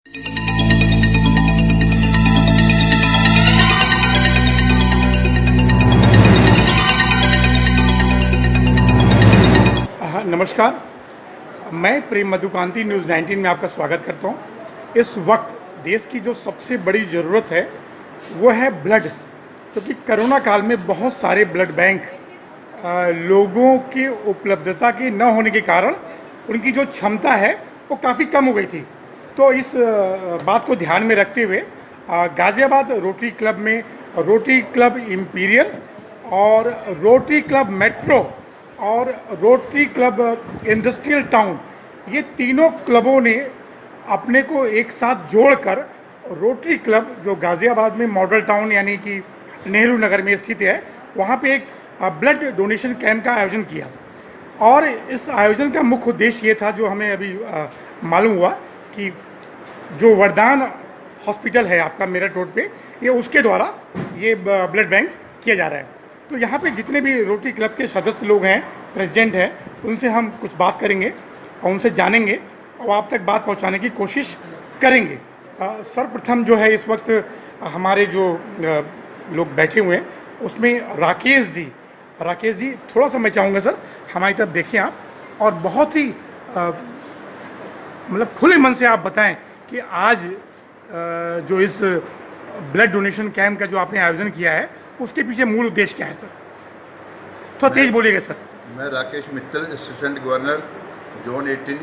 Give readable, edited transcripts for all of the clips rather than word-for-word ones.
हाँ, नमस्कार। मैं प्रेम मधुकांति न्यूज़ 19 में आपका स्वागत करता हूँ। इस वक्त देश की जो सबसे बड़ी ज़रूरत है वो है ब्लड, क्योंकि कोरोना काल में बहुत सारे ब्लड बैंक लोगों की उपलब्धता के न होने के कारण उनकी जो क्षमता है वो काफ़ी कम हो गई थी। तो इस बात को ध्यान में रखते हुए गाज़ियाबाद रोटरी क्लब में रोटरी क्लब इम्पीरियल और रोटरी क्लब मेट्रो और रोटरी क्लब इंडस्ट्रियल टाउन, ये तीनों क्लबों ने अपने को एक साथ जोड़कर रोटरी क्लब जो गाज़ियाबाद में मॉडल टाउन यानी कि नेहरू नगर में स्थित है, वहाँ पे एक ब्लड डोनेशन कैंप का आयोजन किया। और इस आयोजन का मुख्य उद्देश्य ये था, जो हमें अभी मालूम हुआ कि जो वरदान हॉस्पिटल है आपका मेरठ रोड पे, ये उसके द्वारा ये ब्लड बैंक किया जा रहा है। तो यहाँ पे जितने भी रोटरी क्लब के सदस्य लोग हैं, प्रेसिडेंट हैं, उनसे हम कुछ बात करेंगे और उनसे जानेंगे और आप तक बात पहुँचाने की कोशिश करेंगे। सर्वप्रथम जो है इस वक्त हमारे जो लोग बैठे हुए हैं उसमें राकेश जी, थोड़ा सा मैं चाहूँगा सर हमारी तरफ देखिए आप, और बहुत ही मतलब खुले मन से आप बताएं कि आज जो इस ब्लड डोनेशन कैंप का जो आपने आयोजन किया है उसके पीछे मूल उद्देश्य क्या है सर? थोड़ा तेज बोलिएगा सर। मैं Rakesh Mittal, assistant governor zone 18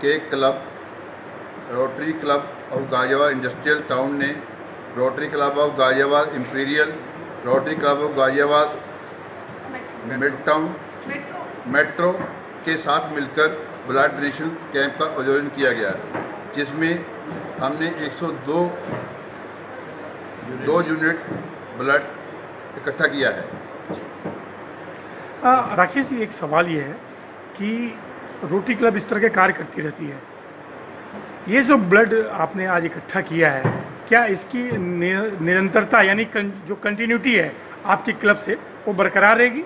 के club Rotary Club of Ghaziabad Industrial Town ने Rotary Club of Ghaziabad Imperial, Rotary Club of Ghaziabad Mid Town Metro के साथ मिलकर ब्लड डोनेशन कैंप का आयोजन किया गया है, जिसमें हमने 102 यूनिट ब्लड इकट्ठा किया है। राकेश जी, एक सवाल ये है कि रोटरी क्लब इस तरह के कार्य करती रहती है, ये जो ब्लड आपने आज इकट्ठा किया है, क्या इसकी निरंतरता यानी जो कंटिन्यूटी है आपके क्लब से वो बरकरार रहेगी?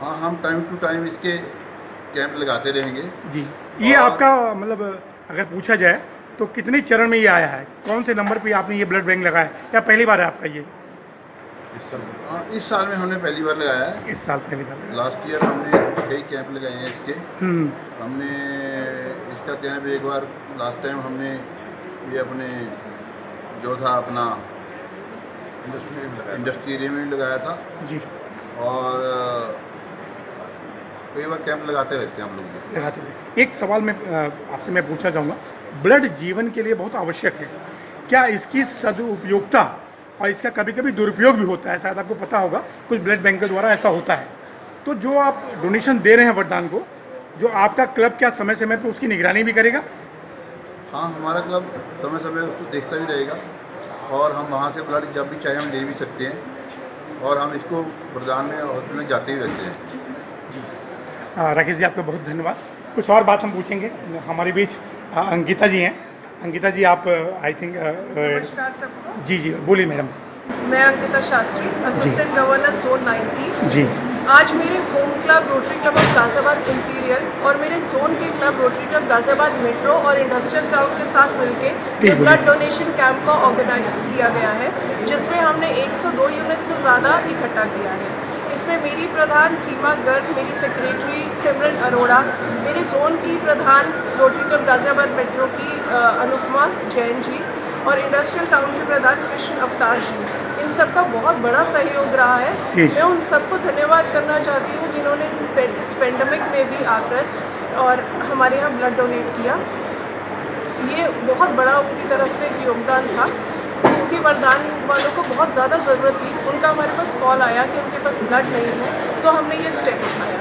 हाँ, हम टाइम टू टाइम इसके कैंप लगाते रहेंगे जी। ये आपका मतलब अगर पूछा जाए तो कितने चरण में ये आया है, कौन से नंबर पे आपने ये ब्लड बैंक लगाया है, या पहली बार है आपका ये? इस साल में हमने पहली बार लगाया है। इस साल पहली बार। लास्ट ईयर हमने कई कैंप लगाए हैं इसके। हमने इसका कैंप एक बार लास्ट टाइम हमने ये अपने जो था अपना इंडस्ट्रियल में लगाया था जी, और कई बार कैंप लगाते रहते हैं हम लोग। लगाते रहते। एक सवाल मैं आपसे मैं पूछना चाहूँगा, ब्लड जीवन के लिए बहुत आवश्यक है, क्या इसकी सदुपयोगिता और इसका कभी कभी दुरुपयोग भी होता है? शायद आपको पता होगा कुछ ब्लड बैंक के द्वारा ऐसा होता है। तो जो आप डोनेशन दे रहे हैं वरदान को, जो आपका क्लब क्या समय समय पर उसकी निगरानी भी करेगा? हाँ, हमारा क्लब समय समय उसको देखता भी रहेगा और हम वहाँ से ब्लड जब भी चाहे हम ले भी सकते हैं, और हम इसको वरदान में हॉस्पिटल में जाते ही रहते हैं जी। राकेश जी, आपका बहुत धन्यवाद। कुछ और बात हम पूछेंगे। हमारे बीच अंकिता जी हैं। अंकिता जी, आप आई थिंक नमस्कार सबको। जी, बोलिए मैडम। मैं Ankita Shastri, assistant governor zone 90 जी। आज मेरे home club Rotary Club of Ghaziabad imperial और मेरे जोन के club Rotary club Ghaziabad metro और इंडस्ट्रियल टाउन के साथ मिलकर ब्लड डोनेशन कैंप का ऑर्गेनाइज किया गया है, जिसमें हमने 102 यूनिट से ज़्यादा इकट्ठा किया है। इसमें मेरी प्रधान सीमा गर्ग, मेरी सेक्रेटरी सिमरन अरोड़ा, मेरे जोन की प्रधान रोटरी क्लब गाज़ियाबाद मेट्रो की अनुपमा जैन जी और इंडस्ट्रियल टाउन के प्रधान कृष्ण अवतार जी, इन सबका बहुत बड़ा सहयोग रहा है। मैं उन सबको धन्यवाद करना चाहती हूँ जिन्होंने इस पेंडेमिक में भी आकर और हमारे यहाँ ब्लड डोनेट किया। ये बहुत बड़ा उनकी तरफ से योगदान था, क्योंकि वरदान वालों को बहुत ज़्यादा ज़रूरत थी। उनका हमारे पास कॉल आया कि उनके पास ब्लड नहीं है, तो हमने ये स्टेप उठाया।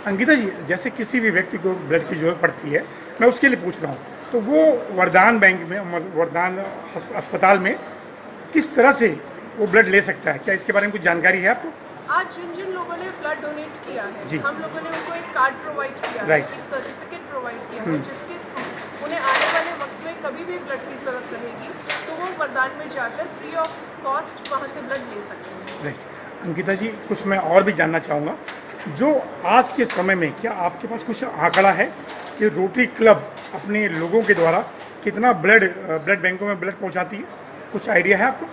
अंकिता जी, जैसे किसी भी व्यक्ति को ब्लड की ज़रूरत पड़ती है, मैं उसके लिए पूछ रहा हूँ, तो वो वरदान बैंक में, वरदान अस्पताल में किस तरह से वो ब्लड ले सकता है? क्या इसके बारे में कुछ जानकारी है आपको? आज जिन जिन लोगों ने ब्लड डोनेट किया है, हम लोगों ने उनको एक कार्ड प्रोवाइड किया है, एक सर्टिफिकेट प्रोवाइड किया है, जिसके थ्रू उन्हें आने वाले वक्त में कभी भी ब्लड की ज़रूरत रहेगी तो वो वरदान में जाकर फ्री ऑफ कॉस्ट वहाँ से ब्लड ले सकते हैं। अंकिता जी, कुछ मैं और भी जानना चाहूँगा, जो आज के समय में क्या आपके पास कुछ आंकड़ा है कि रोटरी क्लब अपने लोगों के द्वारा कितना ब्लड बैंकों में ब्लड पहुंचाती है, कुछ आइडिया है आपको?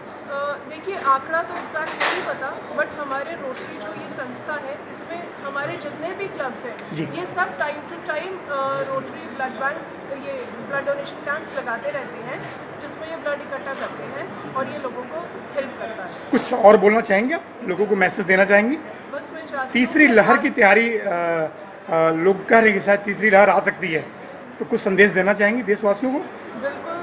देखिए आंकड़ा तो एग्जैक्ट नहीं पता, बट हमारे रोटरी जो ये संस्था है इसमें हमारे जितने भी क्लब्स हैं ये सब time to time rotary blood bank ये ब्लड डोनेशन कैंप्स लगाते रहते हैं जिसमें ये ब्लड इकट्ठा करते हैं और ये लोगों को हेल्प करता है। कुछ और बोलना चाहेंगे आप, लोगों को मैसेज देना चाहेंगी? बस मैं चाहती हूँ तीसरी लहर की तैयारी लोग कह रहे हैं कि शायद तीसरी लहर आ सकती है, तो कुछ संदेश देना चाहेंगी देशवासियों को? बिल्कुल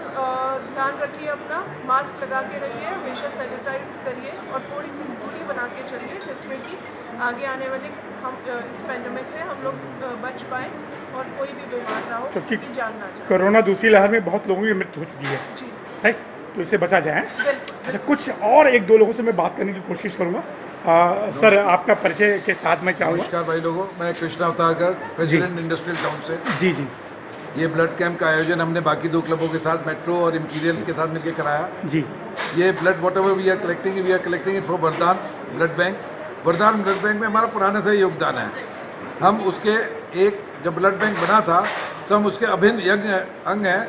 ध्यान रखिए, अपना मास्क लगा के रखिए, हमेशा सैनिटाइज करिए और थोड़ी सी दूरी बना के चलिए जिसमें कि आगे आने वाले हम इस पेंडेमिक से हम लोग बच पाएँ और कोई भी बीमार ना हो, क्योंकि कि जान ना जाए। कोरोना दूसरी लहर में बहुत लोगों की मृत्यु हो चुकी है, जी राइट, तो इससे बचा जाए। बिल्कुल। अच्छा, कुछ और एक दो लोगों से मैं बात करने की कोशिश करूँगा। सर, आपका परिचय के साथ मैं चाहूँगा। नमस्कार भाई लोगों, मैं कृष्णा अवतारकर, प्रेसिडेंट इंडस्ट्रियल टाउन से। जी जी ये ब्लड कैंप का आयोजन हमने बाकी 2 क्लबों के साथ, मेट्रो और इम्पीरियल के साथ मिलकर कराया। जी। ये blood whatever we are collecting it for Vardaan blood bank. Vardaan blood bank में हमारा पुराने से योगदान है। हम उसके जब ब्लड बैंक बना था तो हम उसके अभिन्न अंग हैं।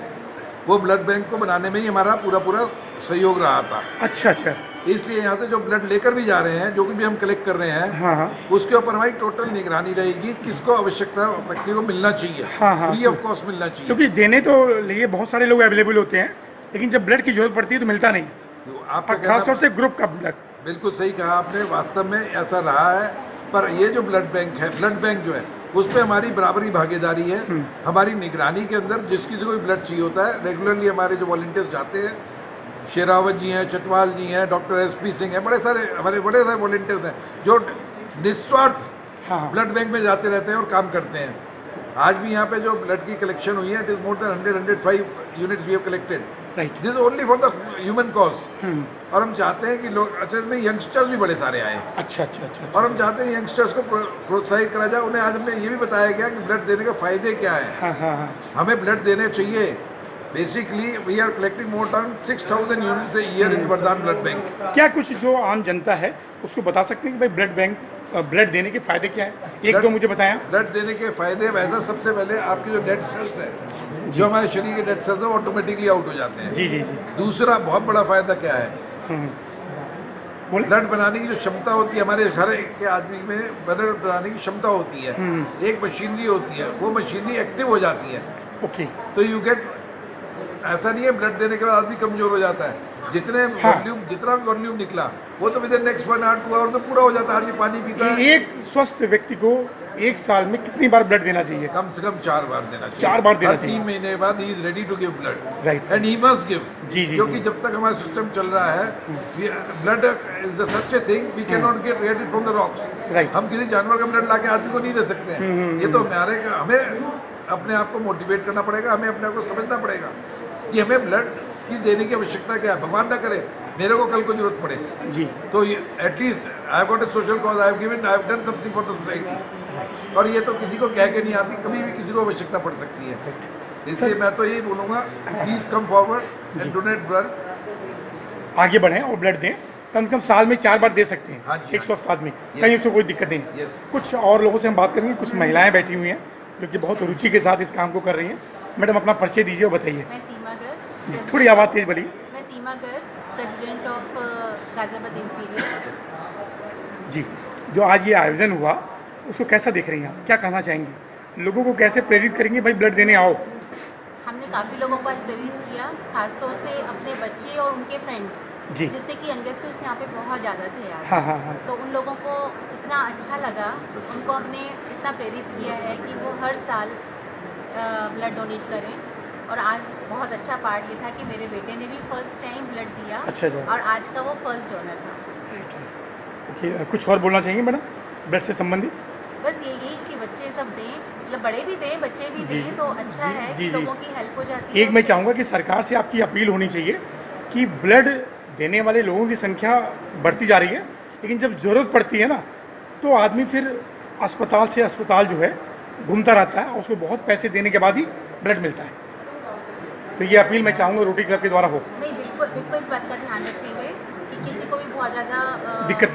वो ब्लड बैंक को बनाने में ही हमारा पूरा सहयोग रहा था। अच्छा अच्छा। इसलिए यहाँ से जो ब्लड लेकर भी जा रहे हैं, जो भी हम कलेक्ट कर रहे हैं, हाँ हाँ, उसके ऊपर हमारी टोटल निगरानी रहेगी, किसको आवश्यकता व्यक्ति को मिलना चाहिए, हाँ हाँ, फ्री ऑफ कॉस्ट मिलना चाहिए। क्योंकि देने तो लिए बहुत सारे लोग अवेलेबल होते हैं, लेकिन जब ब्लड की जरूरत पड़ती है तो मिलता नहीं, तो आपका खासतौर से ग्रुप का ब्लड। बिल्कुल सही कहा आपने, वास्तव में ऐसा रहा है। पर ये जो ब्लड बैंक है, ब्लड बैंक जो है उस पर हमारी बराबरी भागीदारी है। हमारी निगरानी के अंदर जिस किसी को भी ब्लड चाहिए होता है, रेगुलरली हमारे जो वॉलंटियर्स जाते हैं, शेरावत जी हैं, चटवाल जी हैं, डॉक्टर SP सिंह हैं, बड़े सारे वॉलंटियर्स हैं जो निस्वार्थ ब्लड बैंक में जाते रहते हैं और काम करते हैं। आज भी यहाँ पे जो ब्लड की कलेक्शन हुई है, it is more than 105 units we have collected. This only for the human cause. और हम चाहते हैं कि लोग, अच्छा इसमें यंगस्टर्स भी बड़े सारे आए। अच्छा अच्छा अच्छा। और हम चाहते हैं यंगस्टर्स को प्रोत्साहित करा जाए। उन्हें आज हमने ये भी बताया गया कि ब्लड देने के फायदे क्या है। हाँ हाँ हाँ। हमें ब्लड देने चाहिए। Basically we are collecting more than 6000 units a year in Vardaan blood bank. क्या कुछ जो आम जनता है उसको बता सकते हैं कि भाई ब्लड देने के फायदे क्या है? एक दो मुझे बताया। ब्लड देने के फायदे, वैसा सबसे पहले आपके जो डेड सेल्स है, जो हमारे शरीर के डेड सेल्स है, ऑटोमेटिकली आउट हो जाते हैं। जी जी जी। दूसरा बहुत बड़ा फायदा क्या है, ब्लड बनाने की जो क्षमता होती है, हमारे हर एक के आदमी में ब्लड बनाने की क्षमता होती है। एक मशीनरी होती है, वो मशीनरी एक्टिव हो जाती है। ओके। तो यू गेट, ऐसा नहीं है ब्लड देने के बाद आदमी कमजोर हो जाता है। जितना वॉल्यूम निकला वो तो विद इन नेक्स्ट 1 और 2 आवर तो पूरा हो जाता है। आदमी पानी पीता है। एक स्वस्थ व्यक्ति को एक साल में कितनी बार ब्लड देना चाहिए? कम से कम 4 बार देना चाहिए। 4 बार देना चाहिए। 3 महीने बाद he is ready to give blood, right, and he must give. जी जी। क्योंकि जब तक हमारा सिस्टम चल रहा है, blood is such a thing we can not get it from the rocks. Right. हम किसी जानवर का ब्लड लाके आदमी को नहीं दे सकते हैं। ये तो हमें अपने आप को मोटिवेट करना पड़ेगा। हमें अपने आप को समझना पड़ेगा कि हमें ब्लड की देने की आवश्यकता क्या है। भगवान ना करे मेरे को कल को जरूरत पड़े जी, तो at least I have got a social cause, I have done something for the society. और ये तो किसी को कह के नहीं आती, कभी भी किसी को आवश्यकता पड़ सकती है। इसलिए मैं तो यही बोलूँगा, please come forward and donate blood. आगे बढ़ें और ब्लड दें। कम से कम साल में 4 बार दे सकते हैं। हाँ जी, एक स्वस्थ आदमी, कहीं उसको कोई दिक्कत नहीं। कुछ और लोगों से हम बात करेंगे। कुछ महिलाएं बैठी हुई हैं जो कि बहुत रुचि के साथ इस काम को कर रही हैं। मैडम, अपना परिचय दीजिए और बताइए। मैं सीमा गर्ग, थोड़ी आवाज़ तेज बोलिए। मैं Seema Garg, president of Ghaziabad Imperial. जी, जो आज ये आयोजन हुआ उसको कैसा देख रही हैं आप? क्या कहना चाहेंगी? लोगों को कैसे प्रेरित करेंगे भाई ब्लड देने आओ? हमने काफ़ी लोगों को आज प्रेरित किया, खासतौर से अपने बच्चे और उनके फ्रेंड्स, जी, जिससे कि यंगस्टर्स यहाँ पे बहुत ज़्यादा थे आज। हाँ हाँ हाँ। तो उन लोगों को इतना अच्छा लगा, उनको हमने इतना प्रेरित किया है कि वो हर साल ब्लड डोनेट करें। और आज बहुत अच्छा पार्ट ये था कि मेरे बेटे ने भी फर्स्ट टाइम ब्लड दिया। अच्छा अच्छा। और आज का वो फर्स्ट डोनर था। ओके, कुछ और बोलना चाहेंगे मैडम ब्लड से संबंधित? बस यही कि बच्चे सब दें, मतलब बड़े भी दें, बच्चे भी दें, तो अच्छा है कि लोगों की हेल्प हो जाती है। एक मैं चाहूँगा कि सरकार से आपकी अपील होनी चाहिए कि ब्लड देने वाले लोगों की संख्या बढ़ती जा रही है, लेकिन जब ज़रूरत पड़ती है ना तो आदमी फिर अस्पताल से अस्पताल जो है घूमता रहता है और उसको बहुत पैसे देने के बाद ही ब्लड मिलता है। तो ये अपील मैं चाहूँगा रोटरी क्लब के द्वारा हो। नहीं, बिल्कुल बिल्कुल इस बात का ध्यान रखेंगे कि किसी को भी बहुत ज़्यादा दिक्कत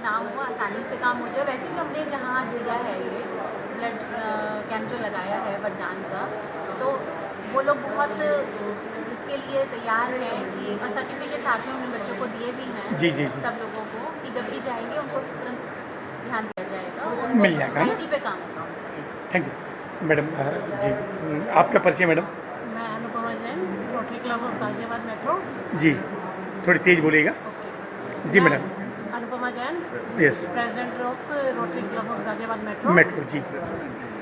ना हो, आसानी से काम हो जाए। वैसे भी हमने जहाँ दिया है ये ब्लड कैंप जो लगाया है वरदान का, तो वो लोग बहुत इसके लिए तैयार हैं कि और सर्टिफिकेट साथ में उन्होंने बच्चों को दिए भी हैं जी जी जी सब लोगों को कि जब भी जाएंगे उनको तुरंत ध्यान दिया जाएगा और मिल जाएगा ना? IT पे काम होगा। Thank you madam. जी आपका परिचय मैडम? मैं Anupama Jain, Rotary Club of Ghaziabad Metro. जी थोड़ी तेज बोलिएगा। जी मैं madam. Anupama Jain, yes president of Rotary Club of Ghaziabad Metro. Metro ji.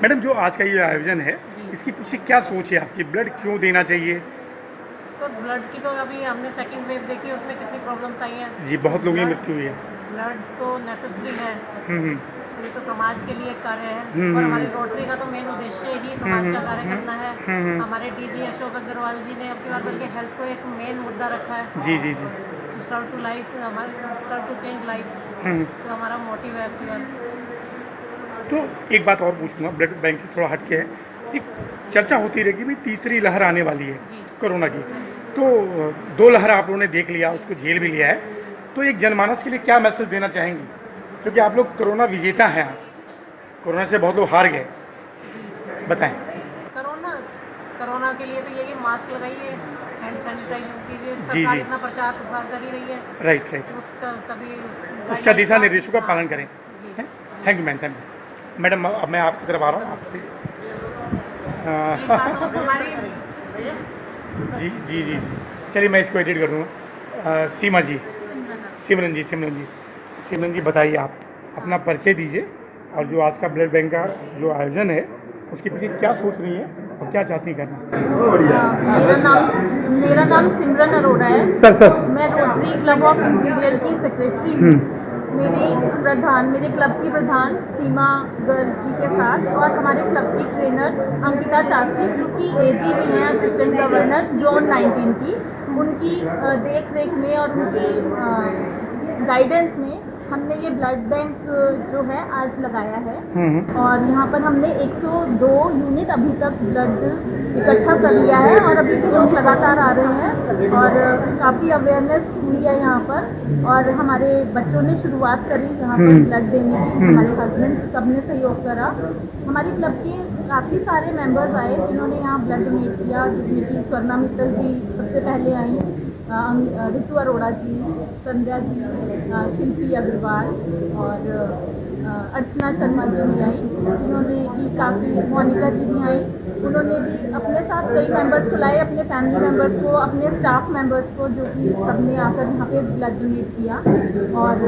Madam जो आज का ये आयोजन है जी। इसके पीछे क्या सोच है आपकी? ब्लड क्यों देना चाहिए? सर ब्लड की तो अभी हमने सेकंड वेव देखी, उसमें कितनी प्रॉब्लम्स आई हैं। जी बहुत लोगों की मृत्यु हुई है। ब्लड तो नेसेसरी है, हम्म, तो ये तो समाज के लिए एक कार्य है हम्म, और हमारी रोटरी का तो मेन उद्देश्य ही समाज का कार्य करना है। हम्म। हमारे DG अशोक अग्रवाल जी ने अब की बार बल्कि हेल्थ को एक मेन मुद्दा रखा है। जी जी जी। सर्व टू लाइफ, हमारे सर्व टू चेंज लाइफ, हम्म। तो हमारा मोटिव है अब की बार। तो एक बात और पूछूंगा, ब्लड बैंक से थोड़ा हटके है, एक चर्चा होती रहेगी भी तीसरी लहर आने वाली है जी। कोरोना की। तो 2 लहर आप लोगों ने देख लिया, उसको झेल भी लिया है, तो एक जनमानस के लिए क्या मैसेज देना चाहेंगी? क्योंकि आप लोग कोरोना विजेता हैं, कोरोना से बहुत लोग हार गए, बताएं। कोरोना के लिए तो यही मास्क लगाइए, हैंड सैनिटाइजर कीजिए, जी, सरकार जी। इतना प्रचार प्रसार कर ही रही है, राइट राइट, उसका सभी उसका दिशा निर्देशों का हाँ, पालन करें। जी। Thank you ma'am, thank you madam. अब मैं आपकी तरफ आ रहा हूँ आपसे। ये बात तो हमारी जी जी जी जी, चलिए मैं इसको एडिट कर दूँगा। सीमा जी, सिमरन जी, सिमरन जी बताइए, आप अपना परिचय दीजिए और जो आज का ब्लड बैंक का जो आयोजन है उसके पीछे क्या सोच रही हैं और क्या चाहती हैं करना? मेरा नाम सिमरन अरोड़ा है। सर मैं रोटरी क्लब ऑफ इंपीरियल की सेक्रेटरी हूँ। मेरे क्लब की प्रधान सीमा गर्ग जी के साथ और हमारे क्लब की ट्रेनर अंकिता शास्त्री, जो कि AG भी हैं, असिस्टेंट गवर्नर जोन 19 की, उनकी देख रेख में और उनकी गाइडेंस में हमने ये ब्लड बैंक जो है आज लगाया है। और यहाँ पर हमने 102 यूनिट अभी तक ब्लड इकट्ठा कर लिया है और अभी भी लोग लगातार आ रहे हैं और काफ़ी अवेयरनेस हुई है यहाँ पर। और हमारे बच्चों ने शुरुआत करी यहाँ पर ब्लड देने की, हमारे हस्बैंड सबने सहयोग करा। हमारे क्लब के काफ़ी सारे मेंबर्स आए जिन्होंने यहाँ ब्लड डोनेट किया, जिसमें कि स्वर्णा मित्तल जी सबसे पहले आई, ऋतु अरोड़ा जी, संध्या जी, शिल्पी अग्रवाल और अर्चना शर्मा जी भी आई, जिन्होंने भी काफ़ी, मोनिका जी भी आई, उन्होंने भी अपने साथ कई मेंबर्स को लाए, अपने फैमिली मेंबर्स को, अपने स्टाफ मेंबर्स को, जो कि सबने आकर यहाँ पे ब्लड डोनेट किया। और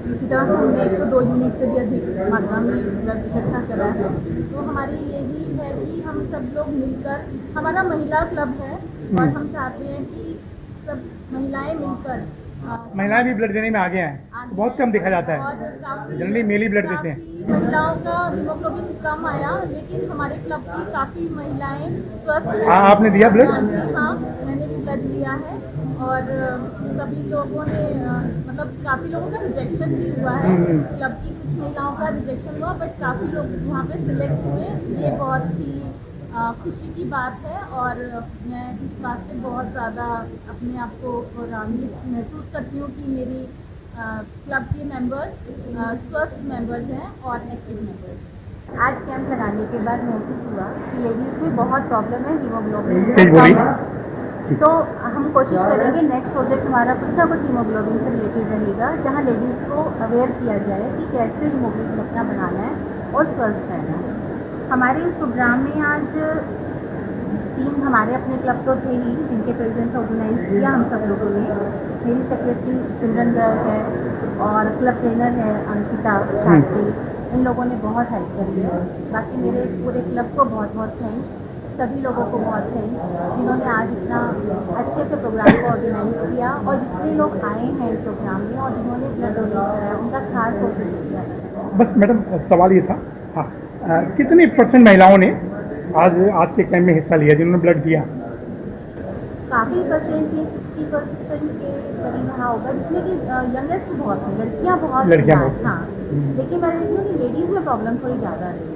इसी तरह से हमने 102 यूनिट से भी अधिक मात्रा में ब्लड इकट्ठा करा है। तो हमारी यही है कि हम सब लोग मिलकर, हमारा महिला क्लब है और हम चाहते हैं कि सब महिलाएं मिलकर, महिलाएं भी ब्लड देने में आगे हैं, बहुत कम देखा जाता है, जनरली मेल ही ब्लड देते हैं। महिलाओं का हीमोग्लोबिन कम आया, लेकिन हमारे क्लब की काफ़ी महिलाएं स्वस्थ हैं। हाँ, आपने दिया ब्लड? हाँ, मैंने भी ब्लड दिया है और सभी लोगों ने मतलब काफ़ी लोगों का रिजेक्शन भी हुआ है। क्लब की कुछ महिलाओं का रिजेक्शन हुआ, बट काफ़ी लोग यहाँ पे सिलेक्ट हुए, ये बहुत ही खुशी की बात है। और मैं इस बात से बहुत ज़्यादा अपने आप को गौरवान्वित महसूस करती हूँ कि मेरी क्लब के मेंबर्स स्वस्थ मेंबर्स हैं और एक्टिव मेंबर्स। आज कैंप लगाने के बाद महसूस हुआ कि लेडीज़ में बहुत प्रॉब्लम है हीमोग्लोबिन, तो हम कोशिश करेंगे नेक्स्ट प्रोजेक्ट हमारा कुछ ना कुछ हीमोग्लोबिन से रिलेटेड रहेगा, जहाँ लेडीज़ को अवेयर किया जाए कि कैसे हीमोग्लोबिन अपना बनाना है और स्वस्थ रहना है। हमारे इस प्रोग्राम में आज 3 हमारे अपने क्लब तो थे ही, जिनके प्रेजेंस ऑर्गेनाइज किया हम सब लोगों ने। मेरी सेक्रेटरी सिमरन गर्ग है और क्लब ट्रेनर है अंकिता शास्त्री, इन लोगों ने बहुत हेल्प करी है। बाकी मेरे पूरे क्लब को बहुत बहुत थैंक्स, सभी लोगों को बहुत थैंक्स जिन्होंने आज इतना अच्छे से प्रोग्राम को ऑर्गेनाइज किया और जितने लोग आए हैं इस प्रोग्राम में और जिन्होंने ब्लड डोनेट कराया उनका खास कोशिश किया। बस मैडम सवाल ये था, हाँ, कितनी % महिलाओं ने आज के कैंप में हिस्सा लिया जिन्होंने ब्लड दिया? काफ़ी परसेंट ही 60% के करीब रहा होगा, जिसमें कि यंगेस्ट बहुत है, लड़कियां बहुत, लड़कियां बहुत, हाँ। लेकिन मैं देखती हूँ कि लेडीज़ में प्रॉब्लम थोड़ी ज़्यादा रही है।